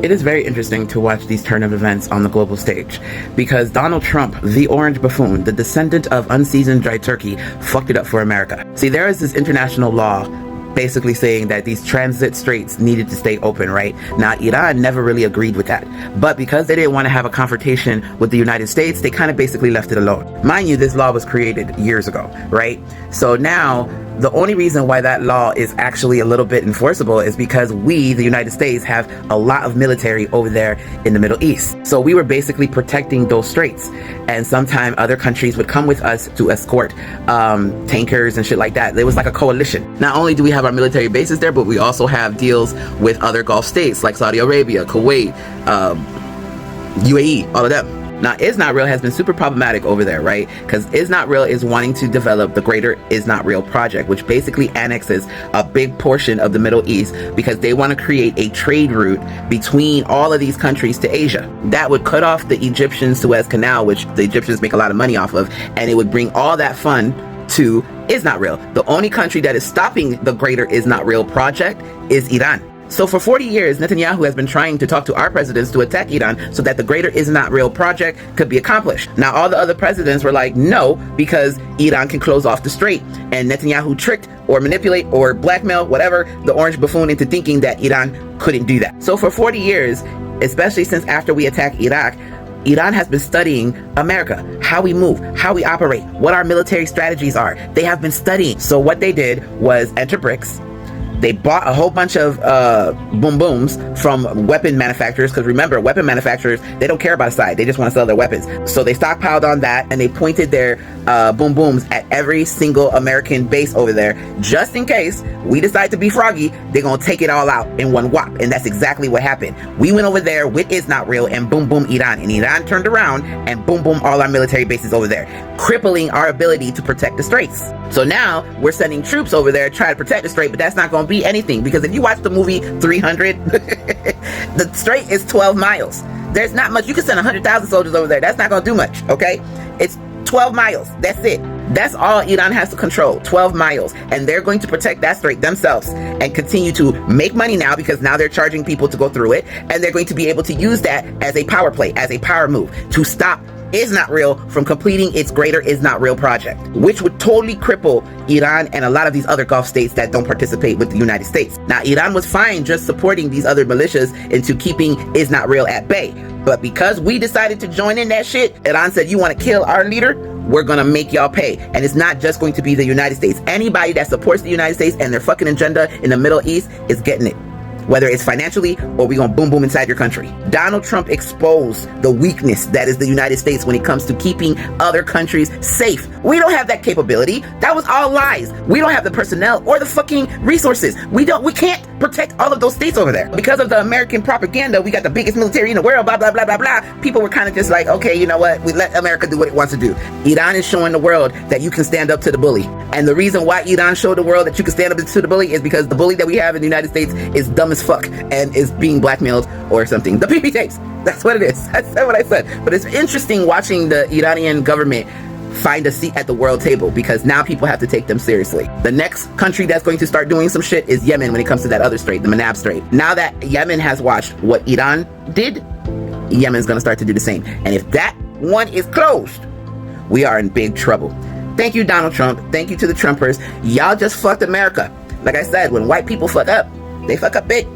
It is very interesting to watch these turn of events on the global stage, because Donald Trump, the orange buffoon, the descendant of unseasoned dry turkey, fucked it up for America. See, there is this international law basically saying that these transit straits needed to stay open, right? Now, Iran never really agreed with that. But because they didn't want to have a confrontation with the United States, they kind of basically left it alone. Mind you, this law was created years ago, right? So now, the only reason why that law is actually a little bit enforceable is because we, the United States, have a lot of military over there in the Middle East. So we were basically protecting those straits. And sometimes other countries would come with us to escort tankers and shit like that. It was like a coalition. Not only do we have our military bases there, but we also have deals with other Gulf states like Saudi Arabia, Kuwait, UAE, all of them. Now, Is Not Real has been super problematic over there, right? Because Is Not Real is wanting to develop the Greater Is Not Real project, which basically annexes a big portion of the Middle East because they want to create a trade route between all of these countries to Asia. That would cut off the Egyptian Suez Canal, which the Egyptians make a lot of money off of, and it would bring all that fun to Is Not Real. The only country that is stopping the Greater Is Not Real project is Iran. So for 40 years, Netanyahu has been trying to talk to our presidents to attack Iran so that the Greater Is Not Real project could be accomplished. Now, all the other presidents were like, no, because Iran can close off the strait. And Netanyahu tricked or manipulate or blackmail, whatever, the orange buffoon into thinking that Iran couldn't do that. So for 40 years, especially since after we attacked Iraq, Iran has been studying America, how we move, how we operate, what our military strategies are. They have been studying. So what they did was enter BRICS. They bought a whole bunch of boom booms from weapon manufacturers, because remember, weapon manufacturers, they don't care about a side, they just want to sell their weapons. So they stockpiled on that, and they pointed their boom booms at every single American base over there, just in case we decide to be froggy, they're gonna take it all out in one whop. And that's exactly what happened. We went over there with Is Not Real and boom boom Iran, and Iran turned around and boom boom all our military bases over there, crippling our ability to protect the straits. So now we're sending troops over there to try to protect the strait, but that's not going to be anything, because if you watch the movie 300, the strait is 12 miles. There's not much. You can send 100,000 soldiers over there. That's not going to do much, okay? It's 12 miles. That's it. That's all Iran has to control, 12 miles. And they're going to protect that strait themselves and continue to make money now, because now they're charging people to go through it. And they're going to be able to use that as a power play, as a power move to stop Is Not Real from completing its Greater Is Not Real project, which would totally cripple Iran and a lot of these other Gulf states that don't participate with the United States. Now, Iran was fine just supporting these other militias into keeping Is Not Real at bay. But because we decided to join in that shit, Iran said, you want to kill our leader? We're gonna make y'all pay. And it's not just going to be the United States. Anybody that supports the United States and their fucking agenda in the Middle East is getting it, whether it's financially or we gonna boom boom inside your country. Donald Trump exposed the weakness that is the United States when it comes to keeping other countries safe. We don't have that capability. That was all lies. We don't have the personnel or the fucking resources. We can't protect all of those states over there. Because of the American propaganda, we got the biggest military in the world, blah, blah, blah, blah, blah. People were kind of just like, okay, you know what? We let America do what it wants to do. Iran is showing the world that you can stand up to the bully. And the reason why Iran showed the world that you can stand up to the bully is because the bully that we have in the United States is dumb as fuck and is being blackmailed or something. The PP tapes. That's what it is. That's what I said. But it's interesting watching the Iranian government find a seat at the world table, because now people have to take them seriously. The next country that's going to start doing some shit is Yemen when it comes to that other strait, the Manab Strait. Now that Yemen has watched what Iran did, Yemen's going to start to do the same. And if that one is closed, we are in big trouble. Thank you, Donald Trump. Thank you to the Trumpers. Y'all just fucked America. Like I said, when white people fuck up, they fuck up big.